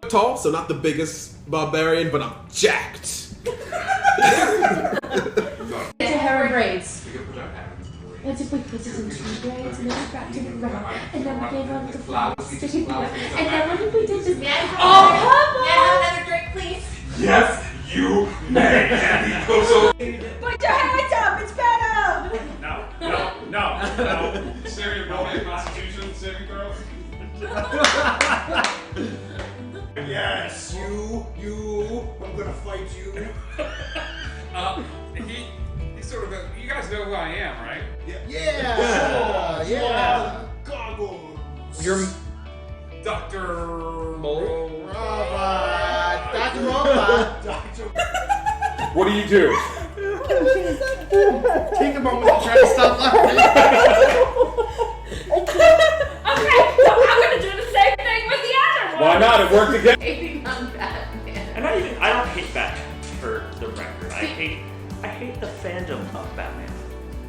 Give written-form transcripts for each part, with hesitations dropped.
Tall, so not the biggest barbarian, but I'm jacked. To hair and braids. What if we put it in 2 braids and then we wrapped it around and then we gave on the flowers sticking together and then what if we did this? May I have another drink, please? Yes, you may. And he goes over. Put your hands up, it's better! No. Save your Roman Constitution, save your girls. Yes, you, I'm gonna fight you. He's sort of you guys know who I am, right? Yeah. Goggles. You're Dr. Mole. Robot. Dr. Robot. What do you do? Take a moment to try to stop laughing. Okay, so I'm gonna do the same thing with the other one. Why not? It worked again. Hating on Batman. And I don't hate Batman, for the record. I hate the fandom of Batman.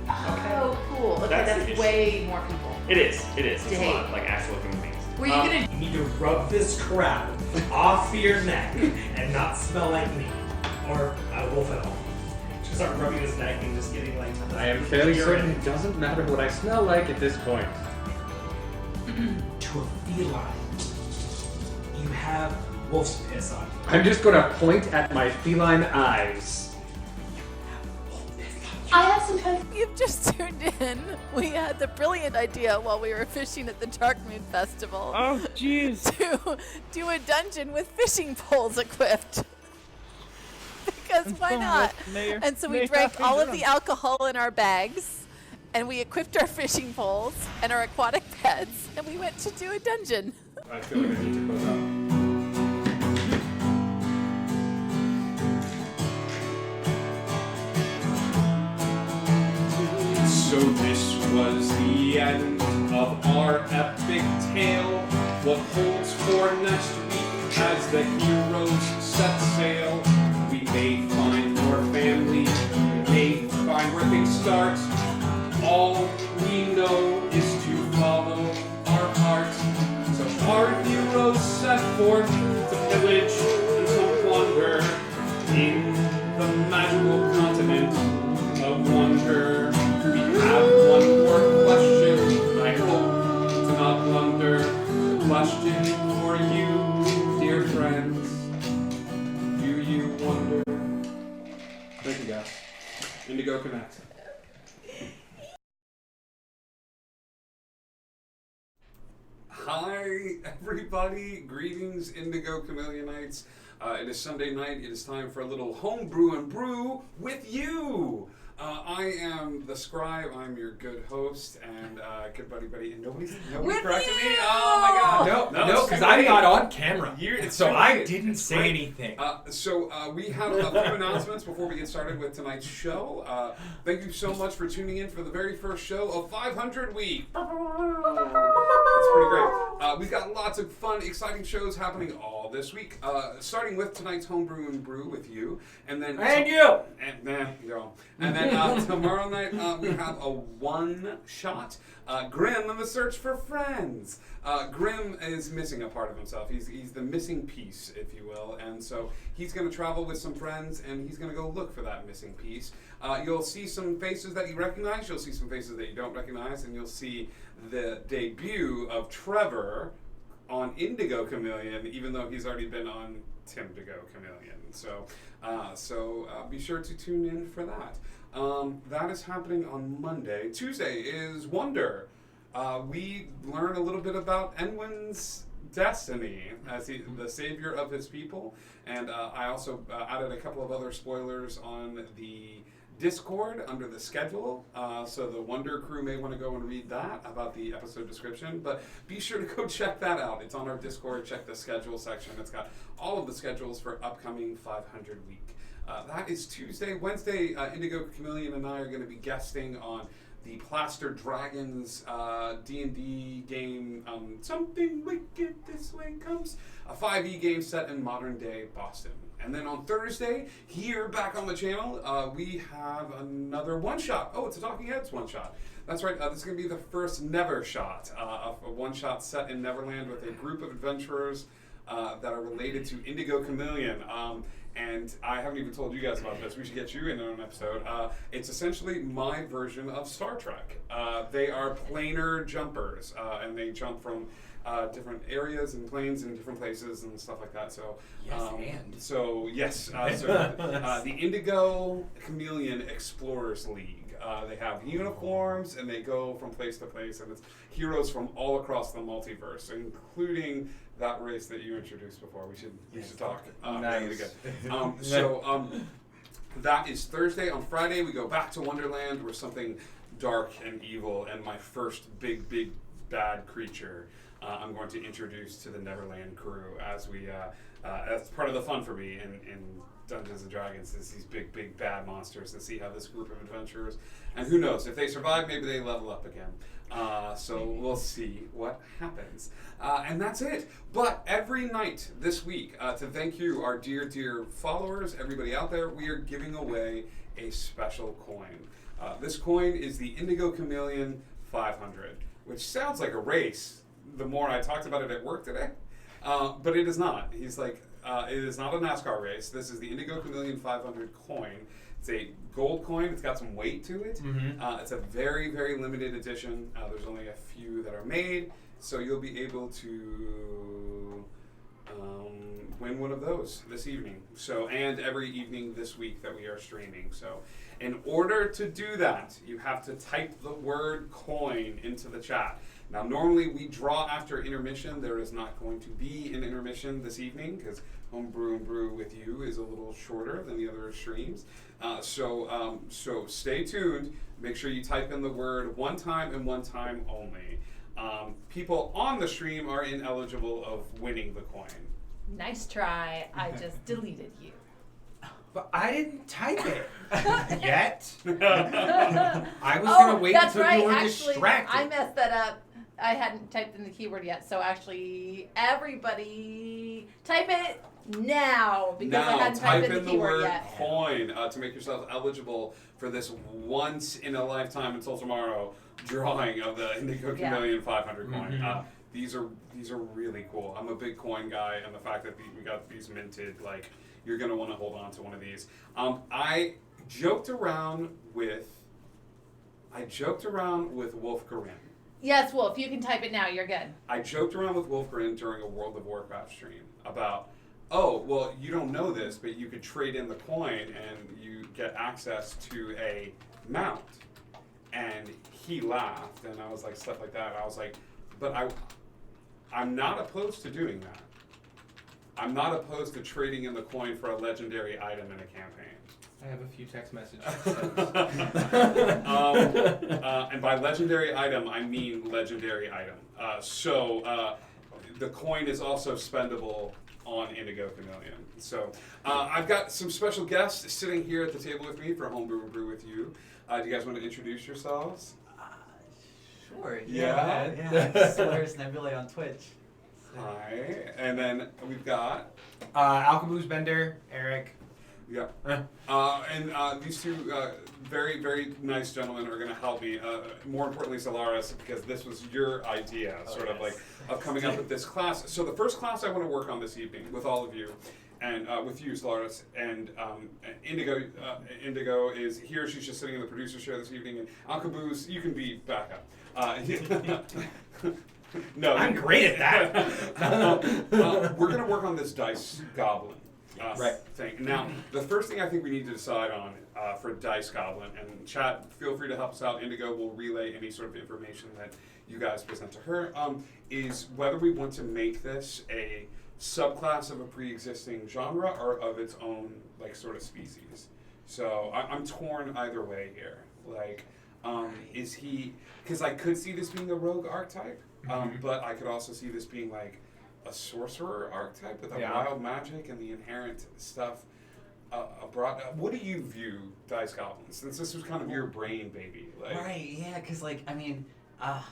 Oh, cool. Okay, That's the that's issue. way more people. It is. It's To a hate. lot, like actual human beings. Were you gonna... You need to rub this crap off your neck and not smell like me. Or I will fail. Just start rubbing his neck and just getting like... I am fairly certain it doesn't matter what I smell like at this point. To a feline. You have wolf's piss on you. I'm just gonna point at my feline eyes. I have some kind of... You've just tuned in. We had the brilliant idea while we were fishing at the Dark Moon Festival. Oh, jeez. To do a dungeon with fishing poles equipped. Because why not? And so we drank all of the alcohol in our bags, and we equipped our fishing poles and our aquatic pets, and we went to do a dungeon. I feel like I need to close out. So this was the end of our epic tale. What holds for next week as the heroes set sail? We may find your family, we may find where things start. All we know is to follow our heart. So our heroes set forth to pillage and to wander in the magical continent of wonder. We have one more question. I hope to not blunder. The question for you, dear friends. Do you wonder? Thank you, guys. Indigo Connect. Hi, everybody. Greetings, Indigo Chameleonites. It is Sunday night. It is time for a little homebrew and brew with you. I am the scribe. I'm your good host and good buddy. And nobody's correcting me. Oh my God! No, because I'm not on camera, so I didn't say right. anything. So we have a few announcements before we get started with tonight's show. Thank you so much for tuning in for the very first show of 500 Week. It's pretty great. We've got lots of fun, exciting shows happening all this week. Starting with tonight's Homebrew and Brew with you, and then tomorrow night we have a one-shot Grim and the Search for Friends. Grim is missing a part of himself. He's the missing piece, if you will, and so he's going to travel with some friends, and he's going to go look for that missing piece. You'll see some faces that you recognize. You'll see some faces that you don't recognize, and you'll see the debut of Trevor on Indigo Chameleon, even though he's already been on Timdigo Chameleon. So be sure to tune in for that. That is happening on Monday. Tuesday is Wonder. We learn a little bit about Enwyn's destiny as the savior of his people. And I also added a couple of other spoilers on the Discord under the schedule, so the Wonder crew may want to go and read that about the episode description, but be sure to go check that out. It's on our Discord. Check the schedule section. It's got all of the schedules for upcoming 500 week. That is Tuesday. Wednesday, Indigo Chameleon and I are going to be guesting on the Plaster Dragons D&D game, Something Wicked This Way Comes, a 5e game set in modern day Boston. And then on Thursday, here back on the channel, we have another one-shot. Oh, it's a Talking Heads one-shot. That's right, this is going to be the first Never Shot, a one-shot set in Neverland with a group of adventurers that are related to Indigo Chameleon. And I haven't even told you guys about this. We should get you in on an episode. It's essentially my version of Star Trek. They are planar jumpers, and they jump from different areas and planes and different places and stuff like that. So, the Indigo Chameleon Explorers League. They have uniforms and they go from place to place, and it's heroes from all across the multiverse, including that race that you introduced before. We should talk. Nice. That is Thursday. On Friday, we go back to Wonderland, where something dark and evil, and my first big bad creature I'm going to introduce to the Neverland crew as we that's part of the fun for me in Dungeons and Dragons, is these big bad monsters, and see how this group of adventurers, and who knows, if they survive, maybe they level up again. So we'll see what happens. And that's it. But every night this week, to thank you, our dear followers, everybody out there, we are giving away a special coin. This coin is the Indigo Chameleon 500, which sounds like a race the more I talked about it at work today. But it is not. He's like, it is not a NASCAR race. This is the Indigo Chameleon 500 coin. It's a gold coin. It's got some weight to it. It's a very limited edition. There's only a few that are made, so you'll be able to win one of those this evening. So, and every evening this week that we are streaming. So, in order to do that, you have to type the word coin into the chat. Now, normally we draw after intermission. There is not going to be an intermission this evening because Homebrew and Brew with you is a little shorter than the other streams. So stay tuned. Make sure you type in the word one time and one time only. People on the stream are ineligible of winning the coin. Nice try. I just deleted you. But I didn't type it yet. I was going to wait that's until right. you were Actually, distracted. I messed that up. I hadn't typed in the keyword yet, so actually, everybody type it now because I hadn't typed in the keyword yet. Type in the word coin to make yourself eligible for this once in a lifetime until tomorrow drawing of the Indigo Chameleon 500 coin. These are really cool. I'm a big coin guy, and the fact that we got these minted, like, you're gonna want to hold on to one of these. I joked around with Wolf Corinne. Yes, Wolf, you can type it now. You're good. I joked around with Wolf Corinne during a World of Warcraft stream about, oh, well, you don't know this, but you could trade in the coin and you get access to a mount. And he laughed, and I was like, stuff like that. I was like, but I'm not opposed to doing that. I'm not opposed to trading in the coin for a legendary item in a campaign. I have a few text messages. And by legendary item, I mean legendary item. So the coin is also spendable on Indigo Chameleon. So I've got some special guests sitting here at the table with me for Homebrew and Brew with you. Do you guys want to introduce yourselves? Sure. Yeah. Solaris Nebulae on Twitch. Hi. And then we've got Alcaboose Bender, Eric. Yeah. And these two very nice gentlemen are going to help me. More importantly, Solaris, because this was your idea, of coming up with this class. So the first class I want to work on this evening with all of you, and with you, Solaris, and Indigo is here. She's just sitting in the producer's chair this evening. And Alcaboose, you can be back up. No, I'm great at that. We're going to work on this dice goblin thing. Now, the first thing I think we need to decide on for dice goblin, and chat, feel free to help us out. Indigo will relay any sort of information that you guys present to her, is whether we want to make this a subclass of a pre-existing genre or of its own like sort of species. So I'm torn either way here. Like, is he? Because I could see this being a rogue archetype, but I could also see this being like a sorcerer archetype with a wild magic and the inherent stuff. What do you view Dice Goblins? Since this was kind of your brain baby, like. Right? Yeah, because like I mean.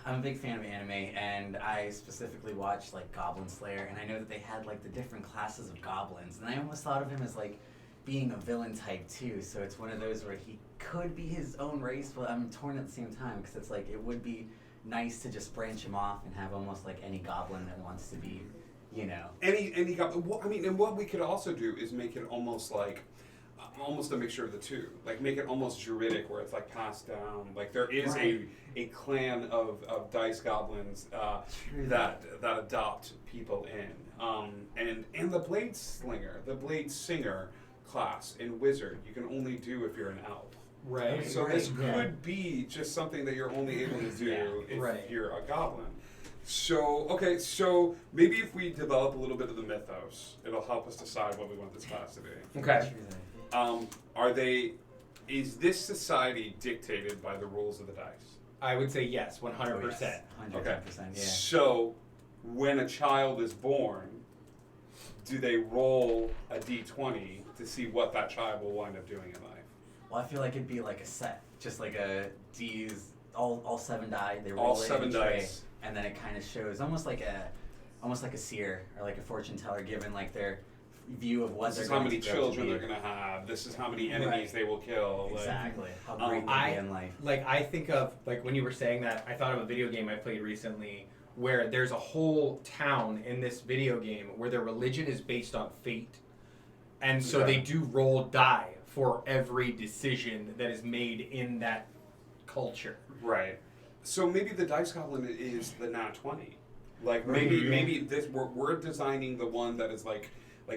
I'm a big fan of anime, and I specifically watched like Goblin Slayer, and I know that they had like the different classes of goblins, and I almost thought of him as like being a villain type too. So it's one of those where he could be his own race, but I'm torn at the same time because it's like it would be nice to just branch him off and have almost like any goblin that wants to be, you know. Any goblin. Well, I mean, and what we could also do is make it almost like. Almost a mixture of the two, like make it almost druidic, where it's like passed down. Like there is a clan of dice goblins that adopt people in, and the blade slinger, the blade singer class in wizard, you can only do if you're an elf. Right. So this could be just something that you're only able to do if you're a goblin. So okay, so maybe if we develop a little bit of the mythos, it'll help us decide what we want this class to be. Okay. Is this society dictated by the rules of the dice? I would say yes, 100%. Oh, yes. 110%, Okay. yeah. So, when a child is born, do they roll a d20 to see what that child will wind up doing in life? Well, I feel like it'd be like a set, just like a D's, all 7 die. They roll All it 7 in a tray, dice. and then it kind of shows almost like a seer or like a fortune teller, given like their view of what This they're is how going many to grow children to they're be. going to have. This is how many enemies they will kill. like- Exactly. How great they be in life. Like I think of like when you were saying that, I thought of a video game I played recently where there's a whole town in this video game where their religion is based on fate, and so they do roll die for every decision that is made in that culture. Right. So maybe the Dice Goblin is the nat 20. Like maybe this we're designing the one that is like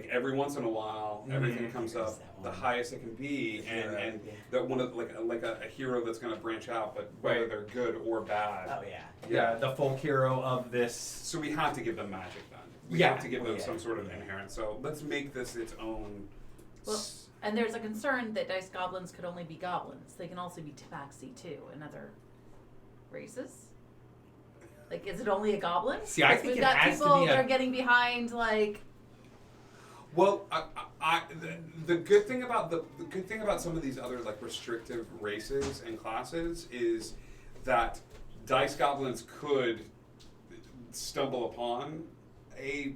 every once in a while everything comes up the highest it can be, and that one of like a hero that's going to branch out, but whether they're good or bad. Oh Yeah, the folk hero of this. So we have to give them magic then. We have to give them some sort of inherent. So let's make this its own. Well, and there's a concern that dice goblins could only be goblins. They can also be tabaxi too, and other races. Like, is it only a goblin? See, I think we've it got has to people be that are getting behind, like. Well, the good thing about some of these other like restrictive races and classes is that dice goblins could stumble upon a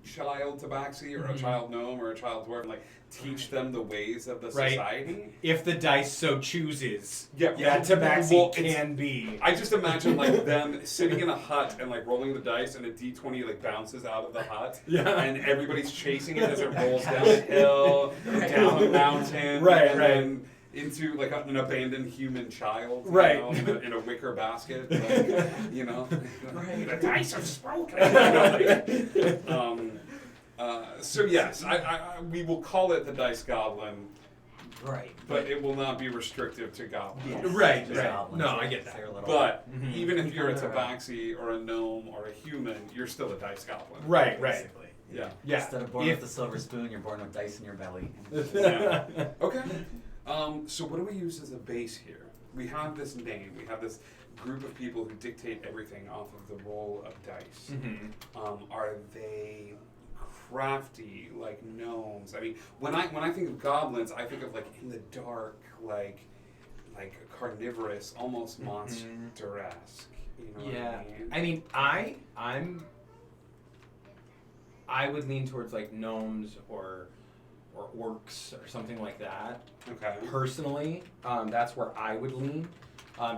child tabaxi or a child gnome or a child dwarf and like teach them the ways of the society. If the dice so chooses, that tabaxi can be. I just imagine like them sitting in a hut and like rolling the dice, and a d20 like bounces out of the hut, and everybody's chasing it as it rolls down a hill, down a mountain, and then into like an abandoned human child, you know, in a wicker basket, like, you know. The dice are spoken. So yes, we will call it the Dice Goblin. Right. But it will not be restrictive to goblins. Yes. Right. Goblins, No, I get that. But even if you're a tabaxi or a gnome or a human, you're still a dice goblin. Right. Basically. Yeah. Instead of born with the silver spoon, you're born with dice in your belly. Yeah. Okay. So what do we use as a base here? We have this name. We have this group of people who dictate everything off of the roll of dice. Are they crafty like gnomes? I mean, when I think of goblins, I think of like in the dark, like carnivorous, almost monster-esque. You know what I mean? I would lean towards like gnomes or orcs or something like that. Okay. Personally, that's where I would lean.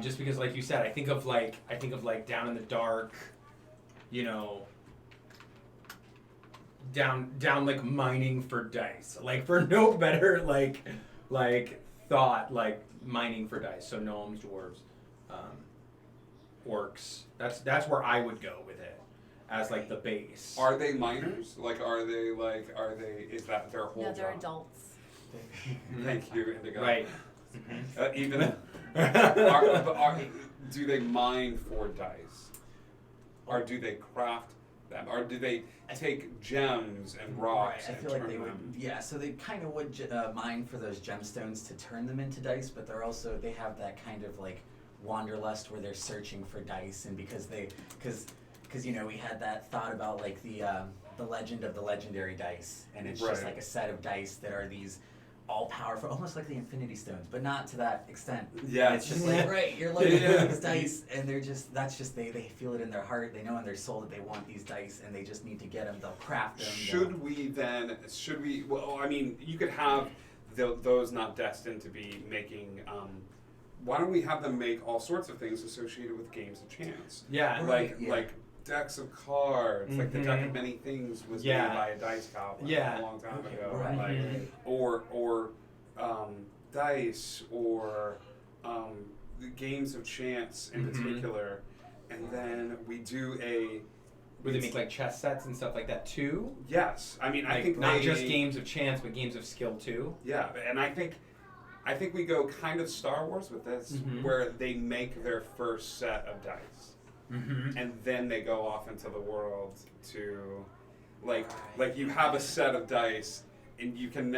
Just because, like you said, I think of like down in the dark, you know, down like mining for dice, like for no better like thought, like mining for dice. So gnomes, dwarves, orcs. That's where I would go with it as like the base. Are they minors? Are they? Is that their whole No, they're job? adults. Thank you, Indigo. Right. Even do they mine for dice, or do they craft them, or do they take gems and rocks I and feel like turn they would. them? Yeah, so they kind of would mine for those gemstones to turn them into dice, but they have that kind of like wanderlust where they're searching for dice, and because you know, we had that thought about like the legend of the legendary dice, and it's just Right. like a set of dice that are these all powerful, almost like the Infinity Stones, but not to that extent. Yeah. It's just like, right, you're looking Yeah. at these dice, and they feel it in their heart, they know in their soul that they want these dice, and they just need to get them, they'll craft them. Should we, well, I mean, you could have those not destined to be making, why don't we have them make all sorts of things associated with games of chance? Yeah. Like decks of cards, like the deck of many things was made by a dice goblin a long time ago. Right. Like, or dice, or the games of chance in particular, and then we do a. Would they make like chess sets and stuff like that too? Yes, I mean, Like, I think not just games of chance, but games of skill too. Yeah, and I think we go kind of Star Wars with this, where they make their first set of dice, and then they go off into the world to, like you have a set of dice, and you can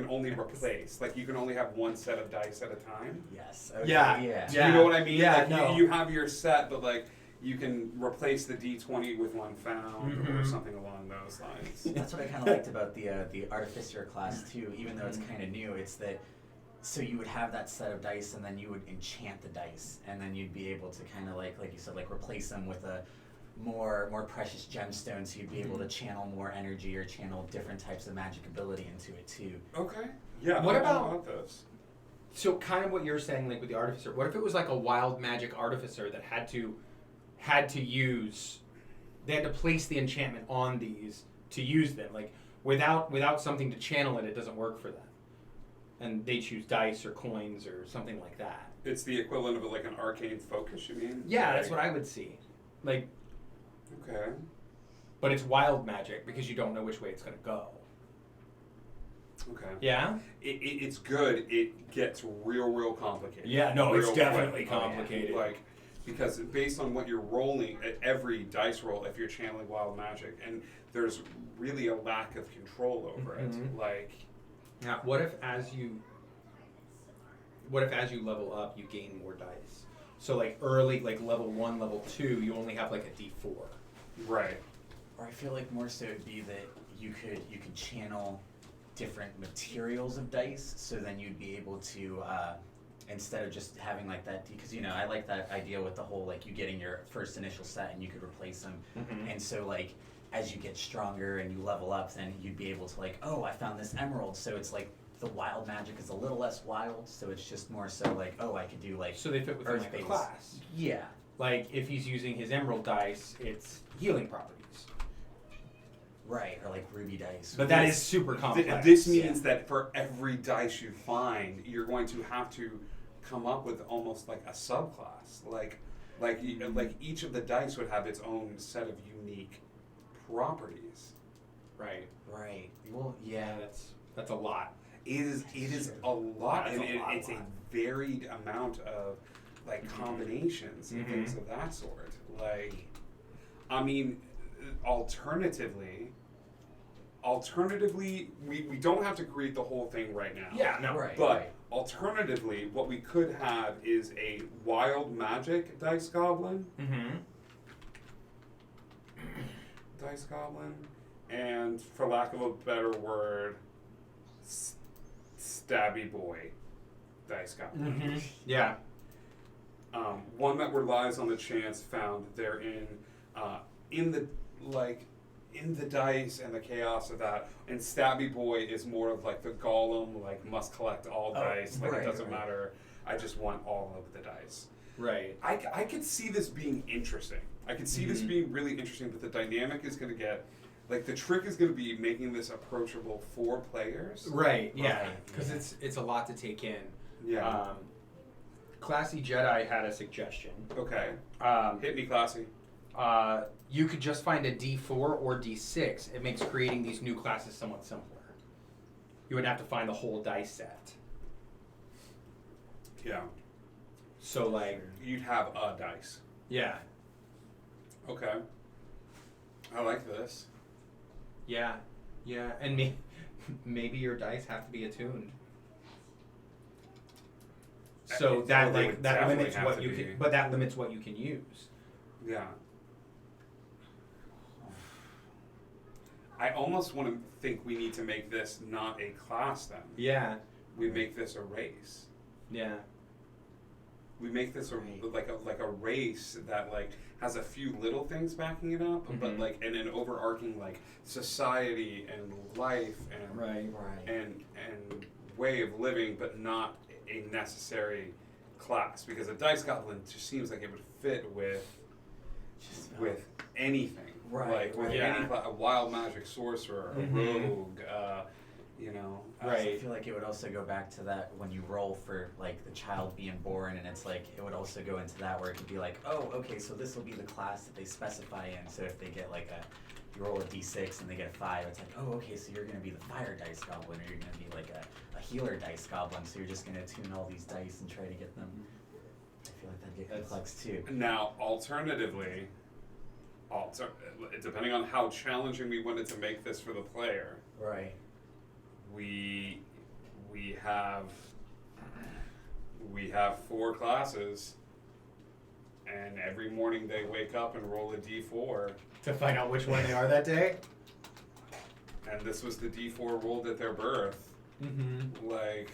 only replace, like you can only have one set of dice at a time. Yes. Okay, Yeah. Do you know what I mean? Yeah, Like no. you have your set, but like you can replace the D20 with one found or something along those lines. That's what I kind of liked about the Artificer class too, even though it's kind of new. It's that, so you would have that set of dice, and then you would enchant the dice, and then you'd be able to kind of like you said, like replace them with a more precious gemstone, so you'd be able to channel more energy or channel different types of magic ability into it too. Okay. Yeah. What I about- want those? So kind of what you're saying, like with the artificer. What if it was like a wild magic artificer that had to use, they had to place the enchantment on these to use them. Like without something to channel it, it doesn't work for them. And they choose dice or coins or something like that. It's the equivalent of like an arcane focus, you mean? Yeah, Like- that's what I would see. Like, Okay. but it's wild magic because you don't know which way it's gonna go. Okay. Yeah. It's good. It gets real complicated. Yeah. No, it's Real definitely quick. complicated. Like, because based on what you're rolling at every dice roll, if you're channeling wild magic, and there's really a lack of control over it. Like, Now, what if as you level up, you gain more dice? So like early, like level 1, level 2, you only have like a D4. right. Or I feel like more so it'd be that you could channel different materials of dice, so then you'd be able to instead of just having like that, because you know I like that idea with the whole like you getting your first initial set and you could replace them, and so like as you get stronger and you level up, then you'd be able to like, oh, I found this emerald, so it's like the wild magic is a little less wild, so it's just more so like, oh, I could do like So they fit within like a earth-based. class. Yeah. Like if he's using his emerald dice, it's healing properties. Right, or like ruby dice. But that is super complex. This means that for every dice you find, you're going to have to come up with almost like a subclass. Like each of the dice would have its own set of unique properties. Right. Right. Well, yeah. That's a lot. It is a lot, That's and a lot. it's a varied amount of like combinations and things of that sort. Like, I mean, alternatively, we don't have to create the whole thing right now. Yeah, no. Right. But alternatively, what we could have is a wild magic dice goblin. Dice goblin, and for lack of a better word, stabby boy dice goblin. Yeah. One that relies on the chance found therein, in the dice and the chaos of that. And stabby boy is more of like the golem, like must collect all dice. Like right, it doesn't right. matter. I just want all of the dice. Right. I could see this being interesting. I could see this being really interesting, but the dynamic is going to get, like, the trick is going to be making this approachable for players. Right. Yeah. Right, Because yeah. it's a lot to take in. Yeah. Classy Jedi had a suggestion. Okay. Um, Hit me, Classy. you could just find a D4 or D6. It makes creating these new classes somewhat simpler. You would have to find the whole dice set. Yeah. So like, You'd have a dice. yeah, Okay. I like this. yeah, and maybe your dice have to be attuned. So Well, that they like would that definitely limits have what to you be. can, but that limits what you can use. Yeah. I almost want to think we need to make this not a class then. Yeah, We make this a race. yeah, We make this like a race that like has a few little things backing it up, but Mhm. like and an overarching like society and life and right. and way of living, but not a necessary class, because a dice goblin just seems like it would fit with anything, Right, Like with right. Yeah. any a wild magic sorcerer, a Mhm. rogue, you know. I also Right. feel like it would also go back to that when you roll for like the child being born, and it's like it would also go into that where it could be like, oh, okay, so this will be the class that they specify in. So if they get like you roll a d6 and they get a 5, it's like, oh, okay, so you're gonna be the fire dice goblin, or you're gonna be like a healer dice goblin. So you're just gonna tune all these dice and try to get them. I feel like that'd get complex too. Now, alternatively, depending on how challenging we wanted to make this for the player, Right. we have 4 classes, and every morning they wake up and roll a d4, To find out which one they are that day. and this was the d4 rolled at their birth. Mm-hmm. Like,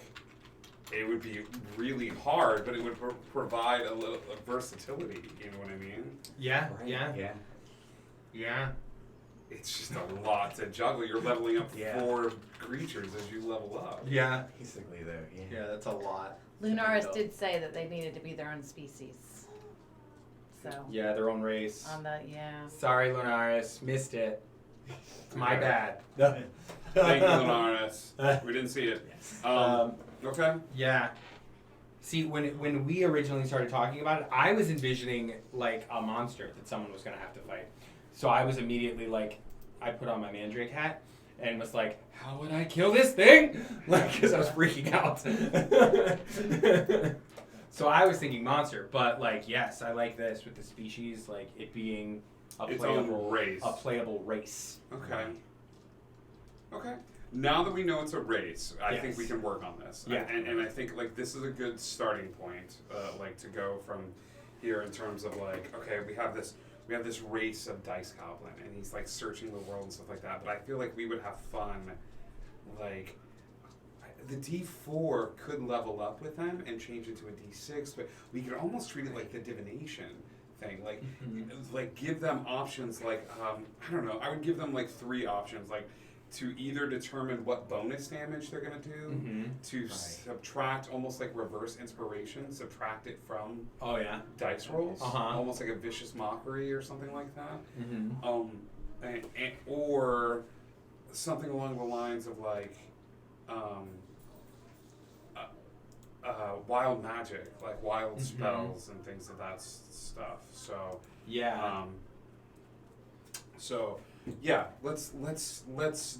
it would be really hard, but it would provide a little versatility. You know what I mean? Yeah, Right. yeah, Yeah. yeah. It's just a lot to juggle. You're leveling up Yeah. 4 creatures as you level up. Yeah, Basically, though. Yeah. yeah, that's a lot. Lunaris did say that they needed to be their own species. So Yeah, their own race. on the yeah. Sorry, Lunaris, missed it. It's my bad. Thank you, Lunaris. We didn't see it. Yes. Okay. Yeah. See, when we originally started talking about it, I was envisioning like a monster that someone was gonna have to fight. So I was immediately like, I put on my Mandrake hat and was like, how would I kill this thing? Like, because I was freaking out. So I was thinking monster, but like, yes, I like this with the species, like it being a Its own playable race. a playable race. Okay. Okay. Now that we know it's a race, I think Yes. we can work on this. Yeah. And I think like this is a good starting point, like to go from here in terms of like, okay, we have this race of Dice Goblin, and he's like searching the world and stuff like that. But I feel like we would have fun, like the D4 could level up with them and change into a D6, but we could almost treat it like the divination thing, like like give them options, like I don't know, I would give them like 3 options, like to either determine what bonus damage they're gonna do, to subtract, almost like reverse inspiration, subtract it from Oh yeah. dice rolls, Uh-huh. almost like a vicious mockery or something like that, Mm-hmm. or something along the lines of like wild magic, like wild spells and things of that stuff. So Yeah. so yeah, let's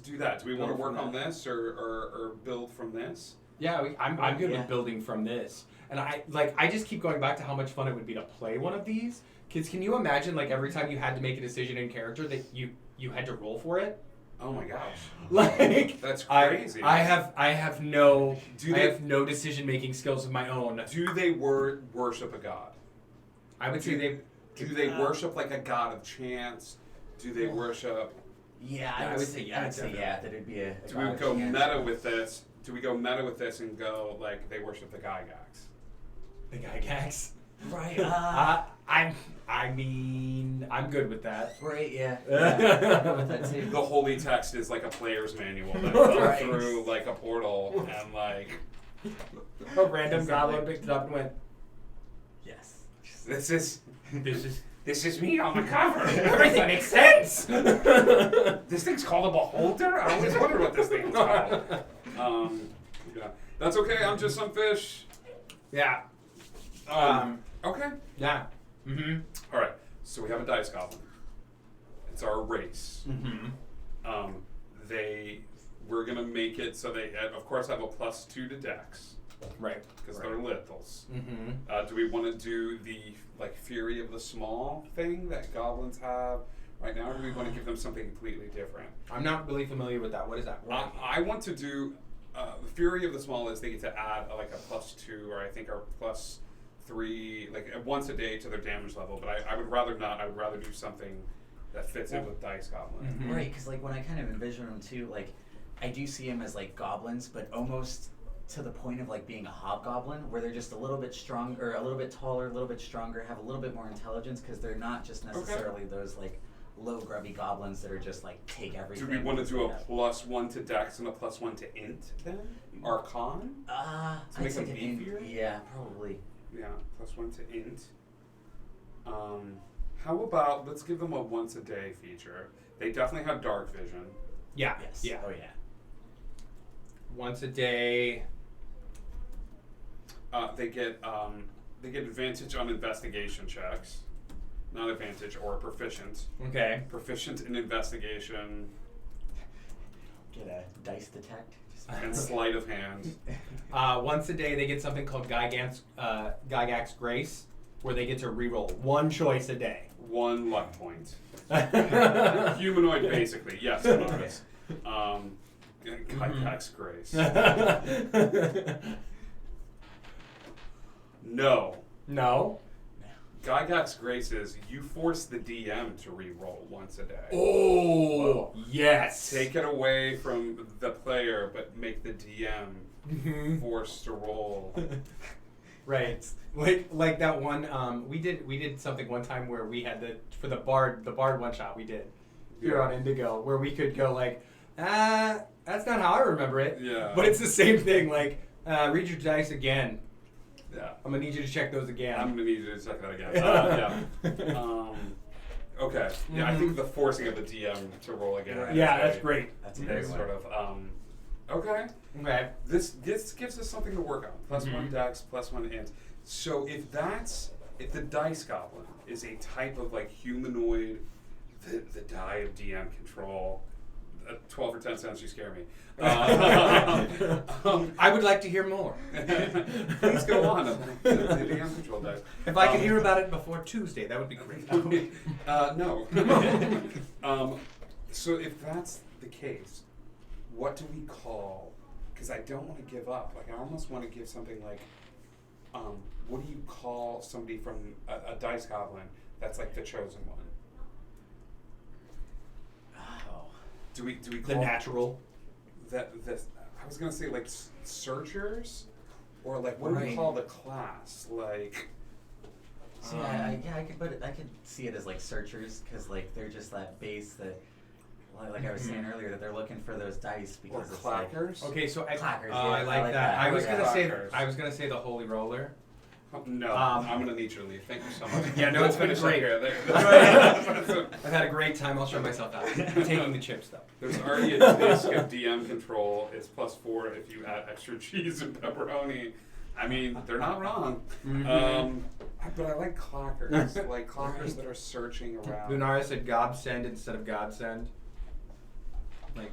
do that. Do we want to Build work from on that. this or build from this? Yeah, I'm good Yeah. with building from this, and I just keep going back to how much fun it would be to play one of these. Kids, can you imagine like every time you had to make a decision in character that you had to roll for it? Oh my gosh, Like that's crazy. I have no Do I they- have no decision making skills of my own. Do they worship a god? I would say they. Do they worship like a god of chance? Do they worship? Yeah, Yeah, I would say yeah. definitely. That it'd be a. Do we go meta with this? Do we go meta with this and go like they worship the Gygax? The Gygax. Right. I mean, I'm good with that. Right. Yeah. Yeah. With that too. The holy text is like a player's manual that Right. goes through like a portal and like A random goblin picked it up and went, Yes. this is "This is me on the cover. everything makes sense." This thing's called a beholder. I always wondered what this thing was called. Yeah, that's okay. I'm just some fish. Yeah. Okay. Yeah. Mm-hmm. All right. So we have a dice goblin. It's our race. Mm-hmm. We're gonna make it so they, of course, have a +2 to Dex. Right. Because they're lethals. Mm-hmm. Do we want to do the like Fury of the Small thing that goblins have right now, or do we want to give them something completely different? I'm not really familiar with that. What is that? I want to do the Fury of the Small is they get to add like a +2 or I think or +3 like once a day to their damage level. But I would rather not. I would rather do something that fits in with Dice Goblin. Mm-hmm. Right, because like when I kind of envision them too, like I do see them as like goblins, but almost to the point of like being a hobgoblin, where they're just a little bit stronger, a little bit taller, a little bit stronger, have a little bit more intelligence, because they're not just necessarily those like low grubby goblins that are just like take everything. Do we want to do a +1 to Dex and a +1 to Int then? Archon? To I'd make say them to Int, beefier? yeah, probably. Yeah, +1 to Int. How about let's give them a once a day feature. They definitely have dark vision. Yeah. Yes. Yeah. Oh yeah. Once a day. They get advantage on investigation checks. Not advantage or proficient. Okay. Proficient in investigation Get a dice detect. and sleight of hand. Once a day, they get something called Gygax Grace, where they get to reroll one choice a day. 1 luck point. Humanoid, basically. Yes, Mars. Gygax Grace. No. No. Gygax Grace is you force the DM to re-roll once a day. Oh, yes. Take it away from the player, but make the DM forced to roll. Right. Like that one. We did something one time where we had for the bard one shot we did here on Indigo, where we could go like, that's not how I remember it. Yeah. But it's the same thing. Like, read your dice again. Yeah. I'm gonna need you to check those again. I'm gonna need you to check that again. Yeah. Okay. Yeah, I think the forcing of the DM to roll again. Right. Yeah, that's great. That's a great one. Sort of. Okay. Okay. This gives us something to work on. +1 Dex, +1 Int. So if the Dice Goblin is a type of like humanoid, the die of DM control. 12 or 10 cents, you scare me. I would like to hear more. Please go on. The DM control dice. If I could hear about it before Tuesday, that would be great. No. So if that's the case, what do we call? Because I don't want to give up. Like I almost want to give something like, what do you call somebody from a Dice Goblin that's like the chosen one? Do we call the natural? That I was gonna say like searchers, or like what do we call the class? Like, See, I could see it as like searchers, because like they're just that base that, like I was saying earlier, that they're looking for those dice because or it's clackers. Okay, so Clackers, yeah, I like that. I I was like gonna say clackers. I was gonna say the holy roller. No, I'm gonna need your leave. Thank you so much. Yeah, no, We'll it's been finish up great. here. I've had a great time. I'll show myself out. I'm taking the chips though. There's already a disc of DM control. It's +4 if you add extra cheese and pepperoni. I mean, they're not wrong. But I like clackers. Like clackers that are searching around. Lunara said Gobsend instead of Godsend. Like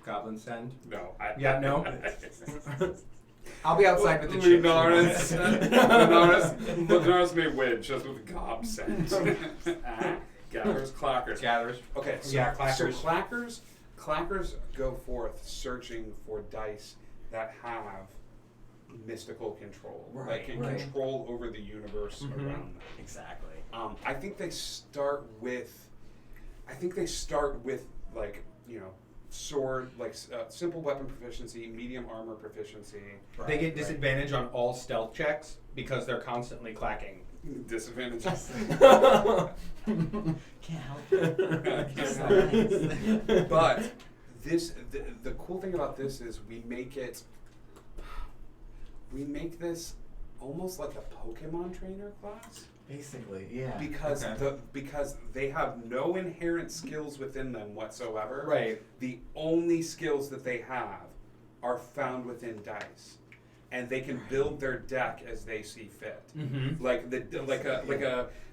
Goblin send. No. Yeah, no. I'll be outside with the chips. Lunara's may win just with Gobsend. Gathers, clackers. Gathers. Okay, so, Yeah, clackers. So clackers go forth searching for dice that have mystical control, that can control over the universe around them. Exactly. I think they start with like, you know, sword, like simple weapon proficiency, medium armor proficiency. They get disadvantage on all stealth checks because they're constantly clacking. Disadvantages. Can't help it. But the cool thing about this is we make this almost like a Pokemon trainer class. Basically, yeah. Because because they have no inherent skills within them whatsoever. Right. The only skills that they have are found within dice, and they can build their deck as they see fit. Mm-hmm.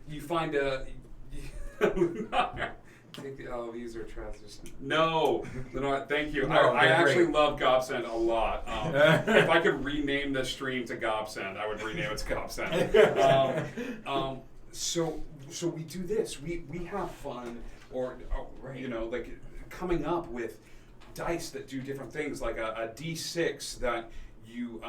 You find a Take the these are transitions. No, they're not. Thank you. No, I they're actually great. love Gobsend a lot. If I could rename the stream to Gobsend, I would rename it to Gobsend. So we do this. We have fun, or you know, like coming up with dice that do different things, like a D6 that you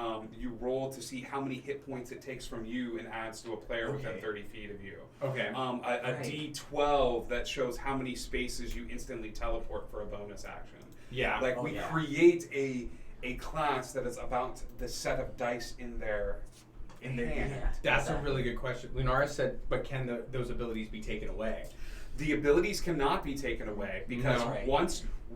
roll to see how many hit points it takes from you and adds to a player within 30 feet of you. Okay. A D12 that shows how many spaces you instantly teleport for a bonus action. Yeah. Like we create a class that is about the set of dice in their hand. Yeah. That's a really good question. Lunara said, but can those abilities be taken away? The abilities cannot be taken away because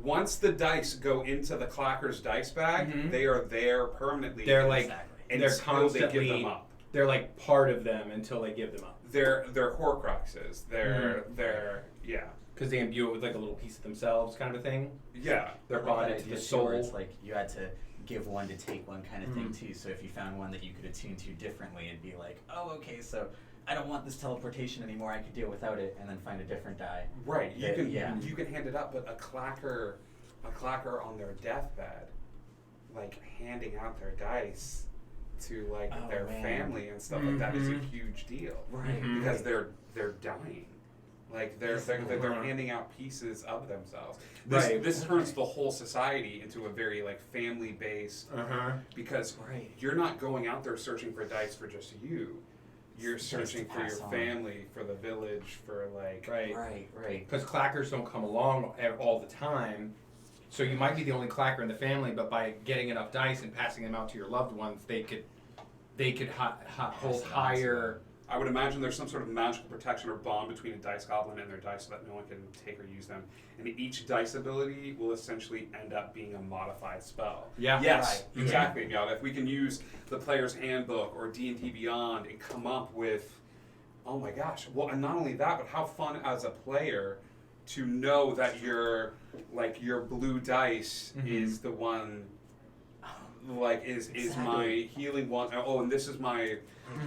once the dice go into the clacker's dice bag, they are there permanently. They're like until they're constantly they give them up. They're like part of them until they give them up. They're Horcruxes. They're because they imbue it with like a little piece of themselves, kind of a thing. Yeah. They're Like brought that into the idea too, soul. where it's like you had to give one to take one kind of thing too. So if you found one that you could attune to differently, it'd be like, oh, okay, so I don't want this teleportation anymore. I could deal without it, and then find a different die. Right. You That- can hand it up, but a clacker on their deathbed, like handing out their dice to like their family and stuff like that is a huge deal. Right. Because they're dying. Like they're handing out pieces of themselves. This turns the whole society into a very like family based because you're not going out there searching for dice for just you. You're searching for your family, for the village, for like Right. Because clackers don't come along all the time, so you might be the only clacker in the family. But by getting enough dice and passing them out to your loved ones, they could hold higher. I would imagine there's some sort of magical protection or bond between a dice goblin and their dice so that no one can take or use them. And each dice ability will essentially end up being a modified spell. Yeah. Yes, exactly. Yeah, if we can use the player's handbook or D&D Beyond and come up with, oh my gosh, well, and not only that, but how fun as a player to know that your blue dice is the one, like is my healing one. Oh, and this is my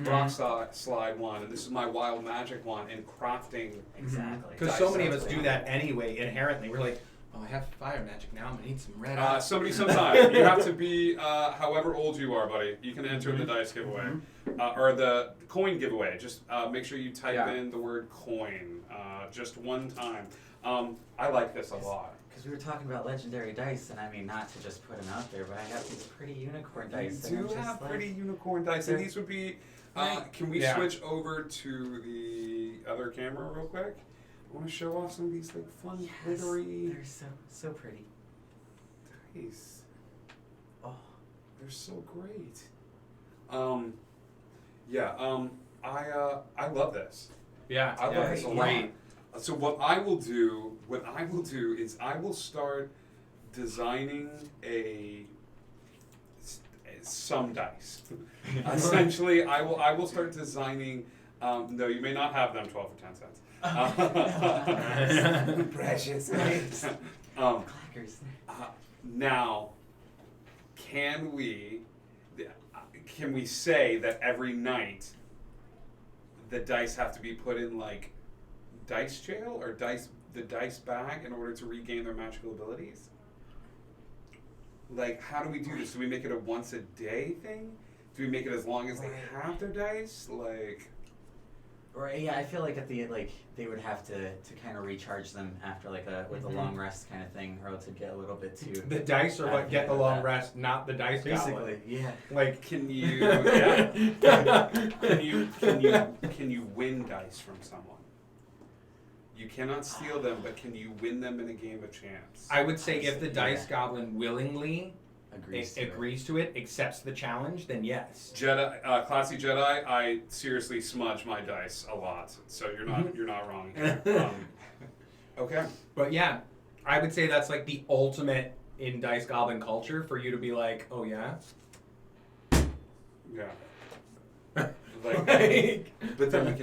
rock slide one, and this is my wild magic one, and crafting. Exactly. Because so many of us do that anyway inherently. We're like, oh, I have fire magic now. I'm gonna need some red. Somebody sometime. You have to be however old you are, buddy. You can enter the dice giveaway or the coin giveaway. Just make sure you type in the word coin just one time. I like this a lot. Because we were talking about legendary dice, and I mean, not to just put them out there, but I have these pretty unicorn You dice. and I'm do just have like, pretty unicorn dice, and these would be. Can we switch over to the other camera real quick? I want to show off some of these like fun glittery. They're so pretty. Dice. Oh, they're so great. I love this. Yeah, I love this a lot. great. So what I will do is I will start designing some dice. Essentially, I will start designing. No, you may not have them 12 for 10 cents. precious. Clackers. Now, can we say that every night the dice have to be put in like dice jail or the dice bag in order to regain their magical abilities? Like, how do we do this? Do we make it a once a day thing? Do we make it as long as they have their dice? Like, Right, yeah, I feel like at the they would have to kind of recharge them after like a long rest kind of thing, or else it'd get a little bit too. The dice are what get the long rest, not the dice Basically, goblin. yeah. like, can you win dice from someone? You cannot steal them, but can you win them in a game of chance? I would say if the dice goblin willingly agrees to it, accepts the challenge, then yes. Jedi, classy Jedi, I seriously smudge my dice a lot, so you're not wrong here. Okay, but yeah, I would say that's like the ultimate in dice goblin culture for you to be like, oh yeah, yeah. Like, but then we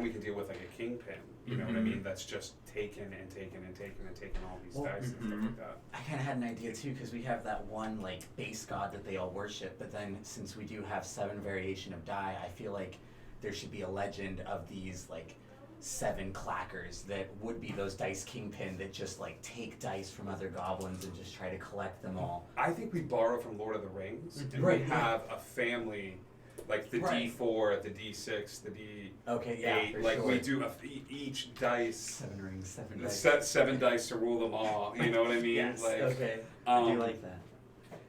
can deal with like a kingpin. You know what I mean? That's just taken and taken and taken and taken all these dice and stuff like that. I kind of had an idea too, because we have that one like base god that they all worship, but then since we do have 7 variation of die, I feel like there should be a legend of these like 7 clackers that would be those dice kingpin that just like take dice from other goblins and just try to collect them all. I think we borrow from Lord of the Rings, and Right, we have a family, like the Right. D4, the D6, the D8. Okay, yeah, for like sure. we do each dice. 7 rings, 7 dice. Set 7 dice to rule them all. You know what I mean? Yes. Like, Okay. I do like that.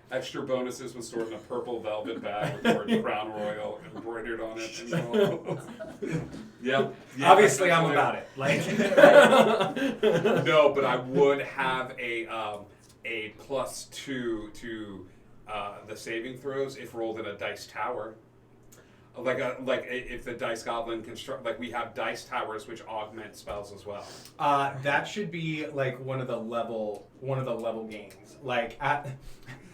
Extra bonuses was stored in a purple velvet bag with the word Crown Royal embroidered on it. And all. Yep. Yeah, Obviously, I'm about it. Like, no, but I would have a +2 to the saving throws if rolled in a dice tower. Like if the dice goblin construct, like we have dice towers which augment spells as well. that should be like one of the level games. Like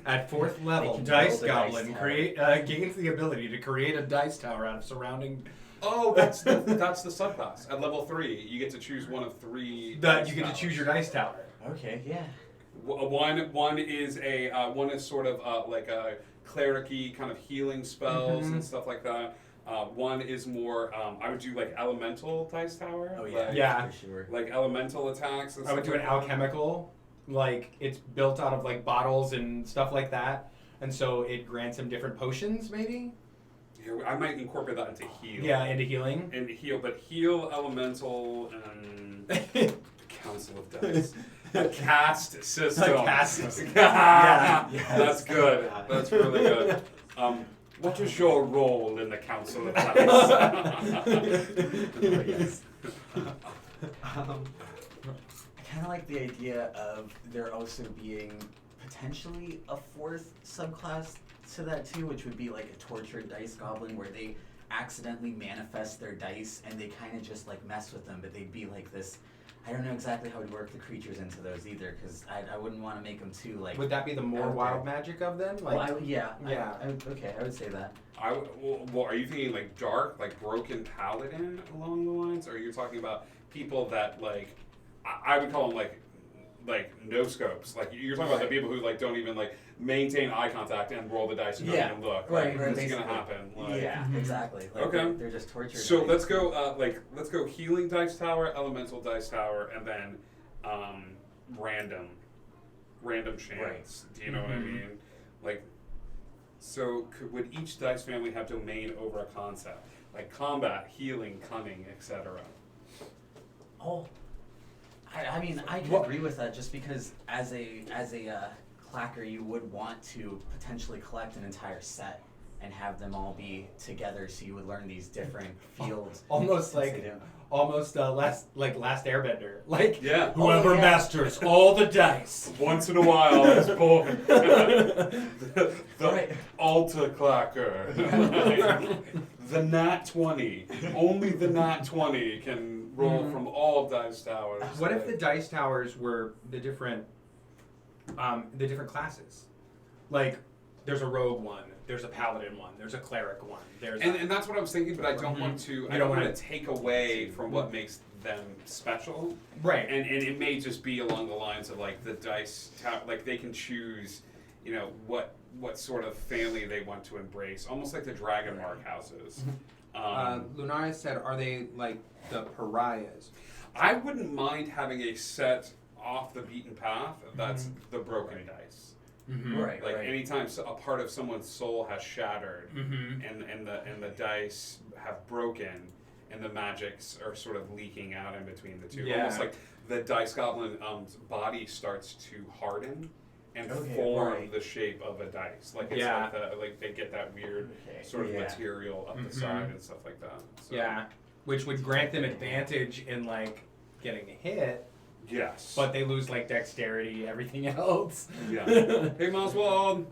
at 4th level, can Dice build a dice Goblin tower. gains the ability to create a dice tower out of surrounding. Oh, that's the subclass. At level 3, you get to choose one of 3. That you get to choose your dice tower. Okay, yeah. One is one is sort of like a cleric-y kind of healing spells and stuff like that. One is more I would do like elemental dice tower. Oh yeah, like, Yeah. for sure. like elemental attacks. And I would stuff do an like that. alchemical, like it's built out of like bottles and stuff like that, and so it grants him different potions, maybe. Yeah, I might incorporate that into heal. Yeah, into healing. And heal elemental and Council of Dice. A cast system. A cast system. Yeah, Yes. that's good. That's really good. What is your role in the Council of Dice? Oh, yes. I kind of like the idea of there also being potentially a 4th subclass to that too, which would be like a tortured dice goblin where they accidentally manifest their dice and they kind of just like mess with them, but they'd be like this. I don't know exactly how to work the creatures into those either, because I wouldn't want to make them too like. Would that be the more out wild there. magic of them? Well, Like, yeah. Yeah. I would say that. Well, are you thinking like dark, like broken paladin along the lines, or are you talking about people that like I would call them like no scopes? Like you're talking about the people who like don't even like maintain eye contact and roll the dice and don't Yeah. even look. Right, Like, right, this is gonna basically. happen. Like, Yeah, exactly. Like Okay. They're just tortured. So dice. let's go let's go healing dice tower, elemental dice tower, and then random chance. Do you know what I mean? Like, so would each dice family have domain over a concept, like combat, healing, cunning, etc.? Oh, I mean, I can What- agree with that just because as a clacker, you would want to potentially collect an entire set and have them all be together, so you would learn these different fields. almost Yes, like they do. last Airbender. Like Yeah. whoever Oh, yeah. masters all the dice. Once in a while, it's born the Right. Alta Clacker. The Nat 20. Only the Nat 20 can roll from all dice towers. What if the dice towers were the different classes? Like, there's a rogue one, there's a paladin one, there's a cleric one, there's And that's what I was thinking, but I don't want to. I don't don't wanna- want to take away from what makes them special. right. And it may just be along the lines of like the dice, like they can choose, you know, what sort of family they want to embrace, almost like the Dragon Mark houses. Lunaria said, are they like the pariahs? I wouldn't mind having a set off the beaten path. That's the broken dice. Right, Like right. anytime a part of someone's soul has shattered, Mm-hmm. and the dice have broken, and the magics are sort of leaking out in between the two. Yeah. Almost like the dice goblin body starts to harden and Okay, form right. the shape of a dice. Like it's Yeah. like they get that weird Okay, sort of yeah. material up the Mhm. side and stuff like that. So, Yeah, which would grant them advantage in like getting a hit, Yes. but they lose like dexterity, everything else. Yeah. Hey, Oswald.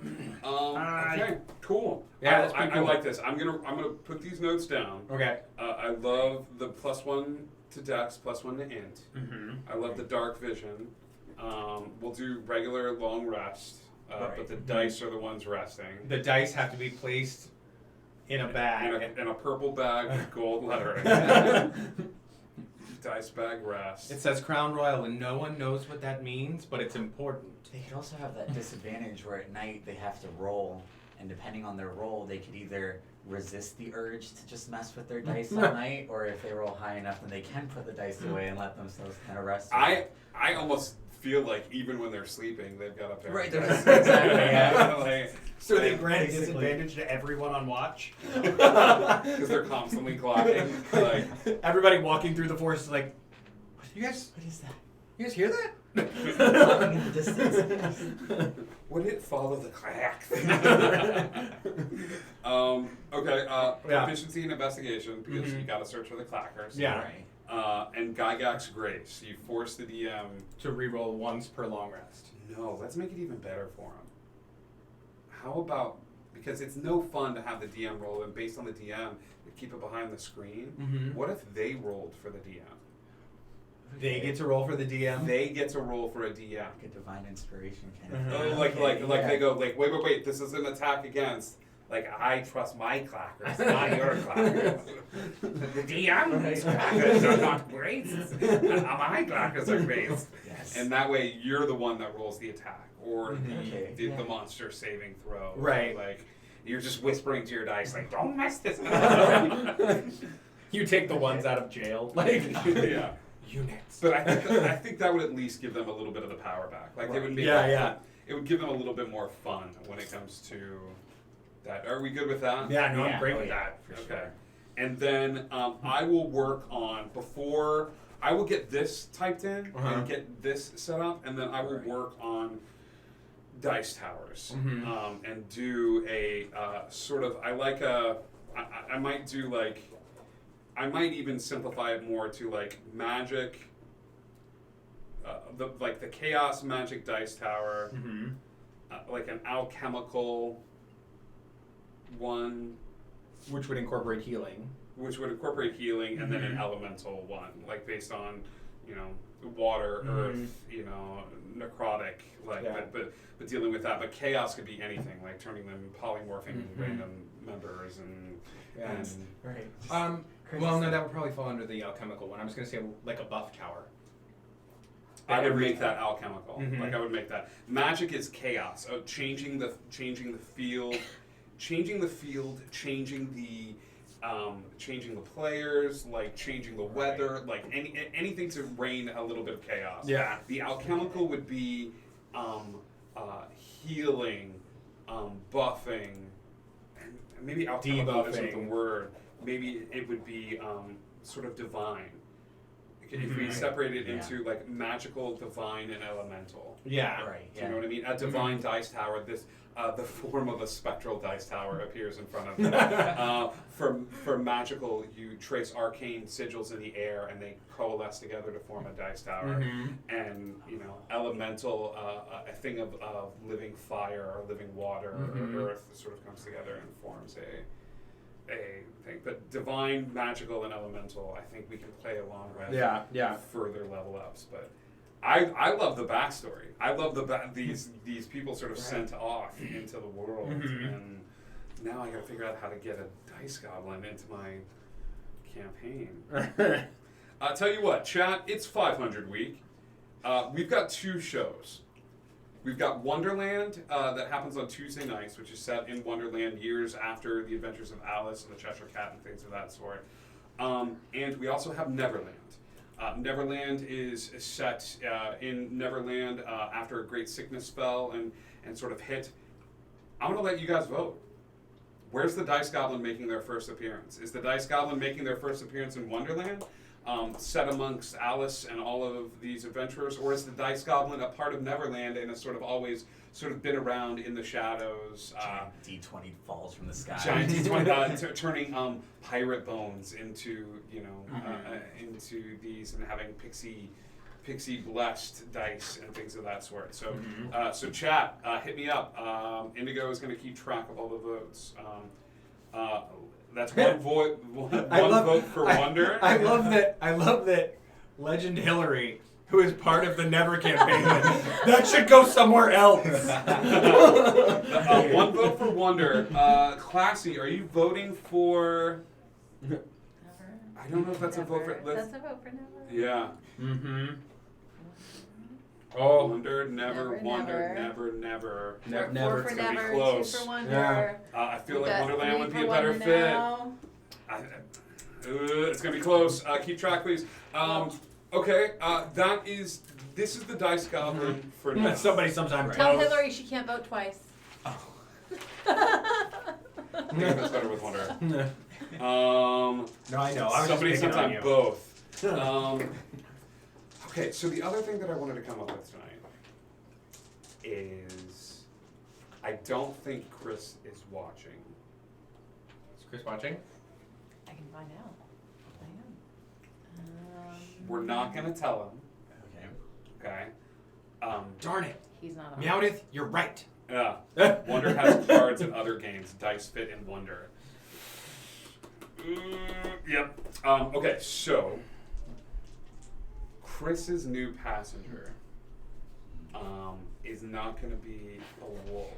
Okay. Cool. Yeah, that's pretty I cool. like this. I'm gonna put these notes down. Okay. I love the +1 to Dex, +1 to Int. Mm-hmm. I love the Dark Vision. We'll do regular long rest, Right. but the dice are the ones resting. The dice have to be placed in a bag. In a purple bag with gold lettering. Dice bag rest. It says Crown Royal, and no one knows what that means, but it's important. They could also have that disadvantage where at night they have to roll, and depending on their roll, they could either resist the urge to just mess with their dice all night, or if they roll high enough, then they can put the dice away and let themselves kind of rest. I almost feel like even when they're sleeping, they've got a pair. Right, of dice. exactly, yeah. Like, So they grant disadvantage to everyone on watch. because they're constantly clocking. Like, Everybody walking through the forest is like, you guys hear that? Walking in the distance. would it follow the clack? Okay. Proficiency and investigation because you got to search for the clackers. Yeah. Right. And Gygax's Grace. You force the DM to reroll once per long rest. No, let's make it even better for him. How about, because it's no fun to have the DM roll, and based on the DM, you keep it behind the screen. Mm-hmm. What if they rolled for the DM? They get to roll for the DM? They get to roll for a DM. Like a divine inspiration kind Oh, of thing. like they go, like, wait, this is an attack against. Like, I trust my clackers, not your clackers. The DM's clackers are not great. My clackers are great. Yes. And that way, you're the one that rolls the attack, or the monster saving throw. Right. Like, you're just whispering to your dice, like, don't mess this up. You take the ones out of jail. Like, yeah. Units. But I think that would at least give them a little bit of the power back. Like, they would make it would give them a little bit more fun when it comes to that. Are we good with that? Yeah, no, I'm great with that. Okay. Sure. And then I will work on, before, I will get this typed in and get this set up, and then I will work on dice towers and do a sort of, I might do like, I might even simplify it more to like magic, the chaos magic dice tower, like an alchemical one, which would incorporate healing. And then an elemental one, like based on, water, earth, necrotic, like, but dealing with that. But chaos could be anything, like turning them, polymorphing random members and right. Well, no, that would probably fall under the alchemical one. I was going to say like a buff tower. I would make that alchemical. Like I would make that. Magic is chaos. Changing the field, changing the players, like changing the weather, like anything to rain a little bit of chaos. Yeah. The alchemical would be healing, buffing, and maybe alchemical isn't the word. Maybe it would be sort of divine. If we separate it into like magical, divine, and elemental. Yeah. Right. Do you know what I mean? A divine dice tower. This the form of a spectral dice tower appears in front of them. For magical, you trace arcane sigils in the air, and they coalesce together to form a dice tower. And elemental, a thing of living fire or living water or earth sort of comes together and forms a thing. But divine, magical, and elemental, I think we can play along with further level ups. But I love the backstory. I love these people sort of sent off into the world, and now I got to figure out how to get a dice goblin into my campaign. I'll tell you what, chat. It's 500 week. We've got 2 shows. We've got Wonderland that happens on Tuesday nights, which is set in Wonderland years after the adventures of Alice and the Cheshire Cat and things of that sort. And we also have Neverland. Neverland is set in Neverland after a great sickness spell and sort of hit. I'm going to let you guys vote. Where's the Dice Goblin making their first appearance? Is the Dice Goblin making their first appearance in Wonderland? Set amongst Alice and all of these adventurers, or is the Dice Goblin a part of Neverland and has sort of always sort of been around in the shadows? Giant D20 falls from the sky. Giant D20 turning pirate bones into into these and having pixie blessed dice and things of that sort. So so chat, hit me up. Indigo is going to keep track of all the votes. That's one vote. One vote for Wonder. I love that. Legend Hillary, who is part of the Never campaign, that should go somewhere else. One vote for Wonder. Classy, are you voting for? Never. I don't know if that's a vote for. That's a vote for Never. Yeah. Oh. Wonder, never, Never, wonder, never. never. Never. Four for It's gonna be never, close. 2 for wonder. Yeah. I feel We like got Wonderland 3 would be for a better wonder fit. now. It's gonna be close. Keep track, please. Okay, this is the Dice Goblin for now. Somebody sometime Tell knows. Hillary she can't vote twice. I think that's better with Wonder. No, I know. I was Somebody just picking on sometime you. both. Okay, so the other thing that I wanted to come up with tonight is I don't think Chris is watching. Is Chris watching? I can find out. I am. We're not gonna tell Okay. him. Okay. Darn it. He's not on. Meowdith, you're right. Yeah. Wonder has cards in other games. Dice fit in Wonder. Yep. Okay, so Chris's new passenger is not going to be a wolf.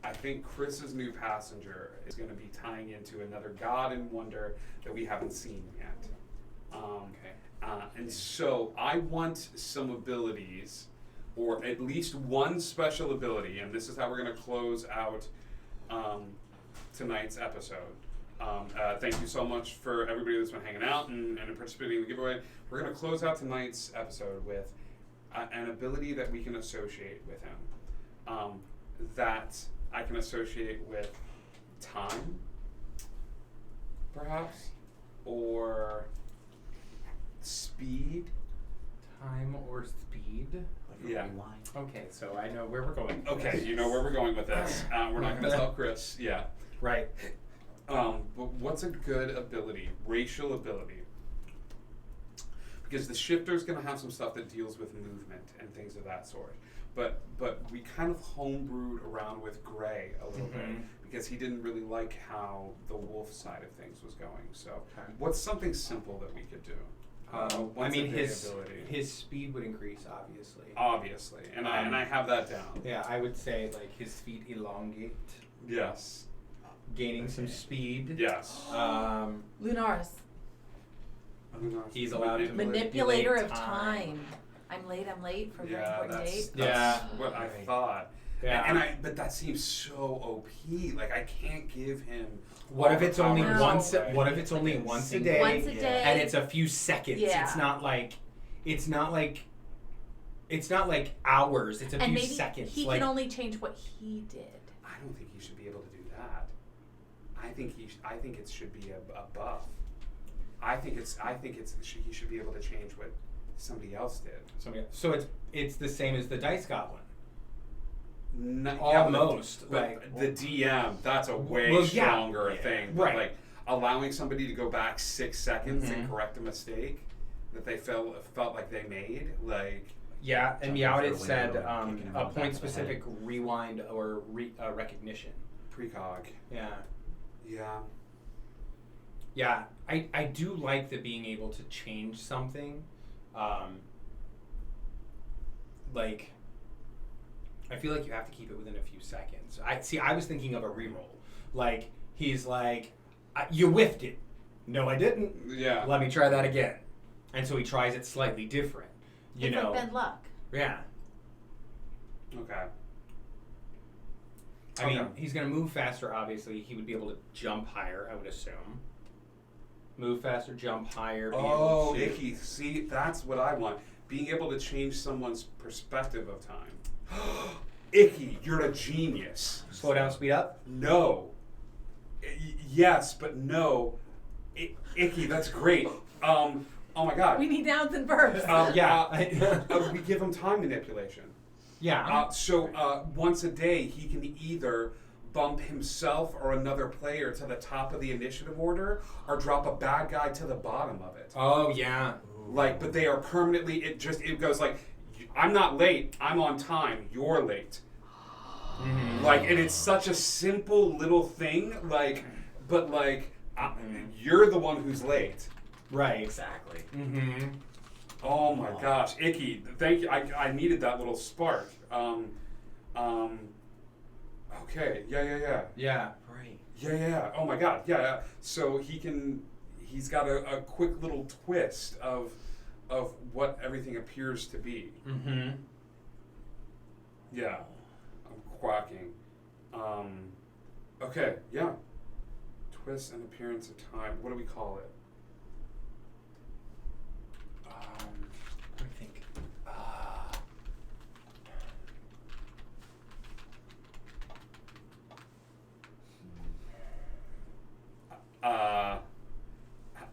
I think Chris's new passenger is going to be tying into another god in Wonder that we haven't seen yet. And so I want some abilities, or at least one special ability, and this is how we're going to close out tonight's episode. Thank you so much for everybody that's been hanging out and participating in the giveaway. We're going to close out tonight's episode with an ability that we can associate with him. That I can associate with time, perhaps, or speed. Time or speed? Like a Yeah. rewind. Okay, so I know where we're going. with Okay, this. you know where we're going with this. We're not going to tell Chris. Yeah. Right. But what's a good ability, racial ability? Because the shifter's going to have some stuff that deals with movement and things of that sort. But we kind of homebrewed around with Gray a little bit because he didn't really like how the wolf side of things was going. So what's something simple that we could do? I mean, his ability? his speed would increase, obviously. Obviously, and I have that down. Yeah, I would say like his feet elongate, Yes. gaining some speed. Yes. Lunaris. He's allowed to Manipulator of time. time. I'm late for a very Yeah, important that's date. what I thought. Yeah. But that seems so OP. Like I can't give him. What all if the it's only powers once? away. What if it's only once a day? Once a day. And it's a few seconds. Yeah. It's not like hours. It's a And few maybe seconds. he like, can only change what he did. I don't think he should be able to do that. I think it should be a buff. I think he should be able to change what somebody else did. so it's the same as the Dice Goblin. Almost. But Like the DM, that's a way Well, yeah. stronger thing. But Right. like allowing somebody to go back 6 seconds and correct a mistake that they felt like they made, like. Yeah, and Jumping Meowdith through a said window and kicking him a in the back of the point-specific rewind or recognition. Precog. Yeah. Yeah. Yeah, I do like the being able to change something. Like, I feel like you have to keep it within a few seconds. I was thinking of a reroll. Like, he's like, you whiffed it. No, I didn't. Yeah. Let me try that again. And so he tries it slightly different. You It's know. like bad luck. Yeah. Okay. I mean, he's going to move faster, obviously. He would be able to jump higher, I would assume. Move faster, jump higher. Be able to... Icky. See, that's what I want. Being able to change someone's perspective of time. Icky, you're a genius. Slow down, speed up? No. Yes, but no. Icky, that's great. Oh my God. We need nouns and verbs. We give him time manipulation. Yeah. So once a day, he can either bump himself or another player to the top of the initiative order, or drop a bad guy to the bottom of it. Oh yeah. Like, but they are permanently. It goes like, I'm not late. I'm on time. You're late. Like, and it's such a simple little thing. Like, but like, you're the one who's late. Right. Exactly. Mm-hmm. Oh my gosh, Icky! Thank you. I needed that little spark. Okay. Yeah. Right. Yeah. Oh my God. Yeah. So he's got a quick little twist of of what everything appears to be. Mm-hmm. Yeah, I'm quacking. Okay, yeah. Twist and appearance of time. What do we call it? What do you think?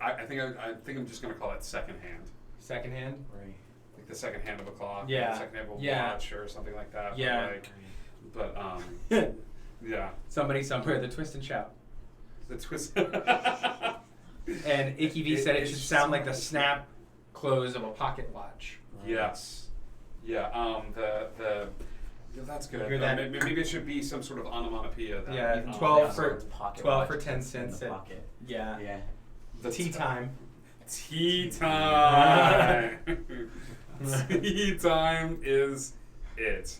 I think I'm just gonna call it second hand. Second hand? Right. Like the second hand of a clock. Yeah. The second hand of a Yeah. watch or something like that. Yeah. But yeah. Somebody somewhere, the twist and shout. The twist. And Icky V said it should It's sound like the so snap close of a pocket watch. Yes. Yeah. Yeah, that's good. Hear that? Maybe it should be some sort of onomatopoeia. Then. Yeah, Even 12 yeah, for so pocket 12 watch for 10 in cents. the and- pocket. Yeah. Yeah. The Tea time. Tea time. Tea time is it.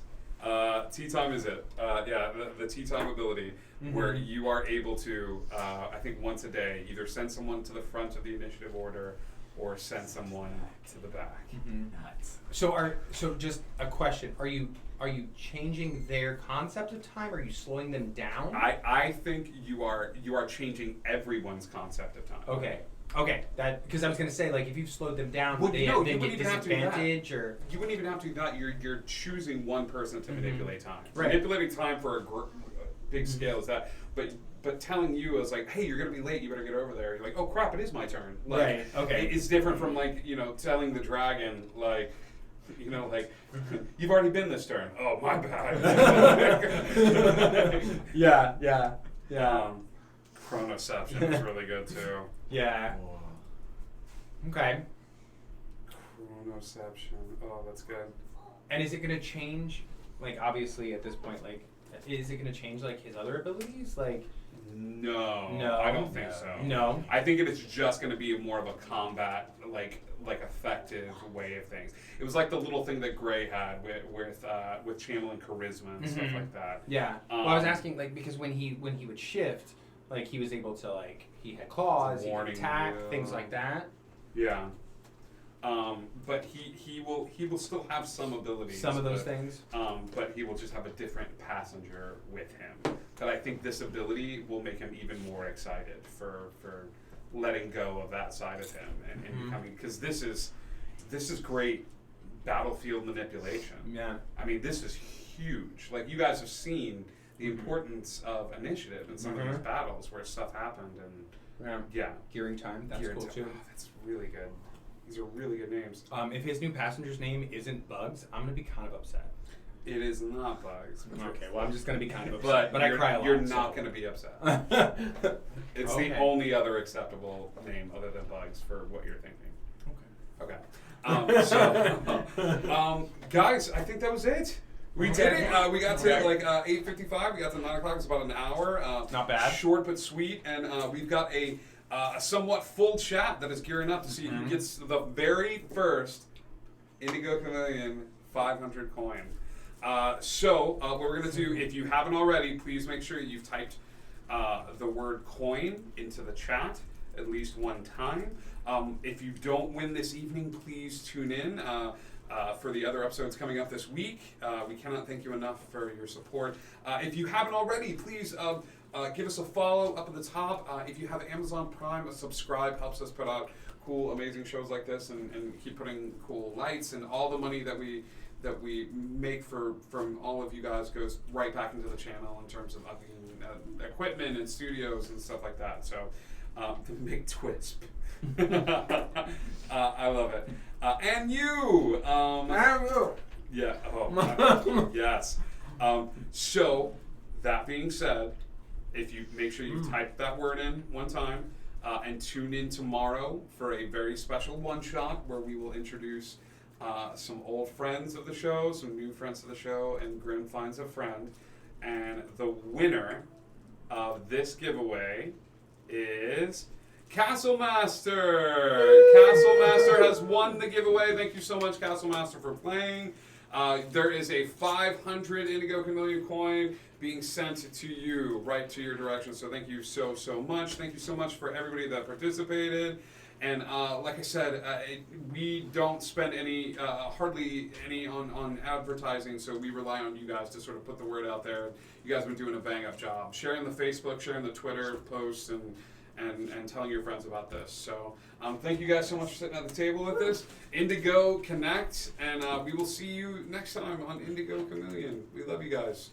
Tea time is it. Yeah, the tea time ability where you are able to, I think once a day, either send someone to the front of the initiative order or send someone to the back. Nuts. So just a question: Are you changing their concept of time? Are you slowing them down? I think you are changing everyone's concept of time. Okay. That because I was gonna say, like, if you've slowed them down, Well, would they no, then you get wouldn't even have to do that. disadvantage or? You wouldn't even have to do that. You're choosing one person to manipulate time. Right. Manipulating time for a big scale is that, but telling you is like, hey, you're gonna be late. You better get over there. You're like, oh crap, it is my turn. Like, Right, okay. It's different from like telling the dragon like. Like, you've already been this turn. Oh, my bad. Yeah. Chronoception is really good too. Yeah. Okay. Chronoception. Oh, that's good. And is it gonna change? Like, obviously, at this point, like, is it gonna change like his other abilities? Like, No, No. I don't think so. No. I think it's just going to be more of a combat, like effective way of things. It was like the little thing that Gray had with channeling charisma and stuff like that. Yeah. Well, I was asking, like, because when he would shift, like, he was able to, like, he had claws, he could Warning attack, you. things like that. Yeah. But he will still have some abilities. Some of those things. But he will just have a different passenger with him. But I think this ability will make him even more excited for letting go of that side of him and becoming, because this is great battlefield manipulation. Yeah. I mean, this is huge. Like, you guys have seen the importance of initiative in some of these battles where stuff happened and Gearing time. That's Gearing cool time. too. Oh, that's really good. These are really good names. If his new passenger's name isn't Bugs, I'm gonna be kind of upset. It is not Bugs. Okay, well, I'm just gonna be kind of upset. But I you're- cry a lot. You're not going to be upset. It's Okay. the only other acceptable name other than Bugs for what you're thinking. Okay. Guys, I think that was it. We did it. We got to 8:55. We got to 9 o'clock. It's about an hour. Not bad. Short but sweet. And we've got a somewhat full chat that is gearing up to see who gets the very first Indigo Chameleon 500 coin. So what we're going to do, if you haven't already, please make sure you've typed the word coin into the chat at least one time. If you don't win this evening, please tune in for the other episodes coming up this week. We cannot thank you enough for your support. If you haven't already, please give us a follow up at the top. If you have Amazon Prime, a subscribe helps us put out cool, amazing shows like this and keep putting cool lights, and all the money that we make from all of you guys goes right back into the channel in terms of equipment and studios and stuff like that. So the big twist. I love it. And you. Yeah. Oh. Yes. So that being said, if you make sure you type that word in one time and tune in tomorrow for a very special one shot where we will introduce some old friends of the show, some new friends of the show, and Grim finds a friend. And the winner of this giveaway is Castle Master. Castle Master has won the giveaway. Thank you so much, Castle Master, for playing. There is a 500 Indigo Chameleon coin being sent to you, right to your direction. So thank you so much. Thank you so much for everybody that participated. And like I said, we don't spend any, hardly any on advertising, so we rely on you guys to sort of put the word out there. You guys have been doing a bang-up job. Sharing the Facebook, sharing the Twitter posts, and telling your friends about this. So thank you guys so much for sitting at the table with us. Indigo Connect, and we will see you next time on Indigo Chameleon. We love you guys.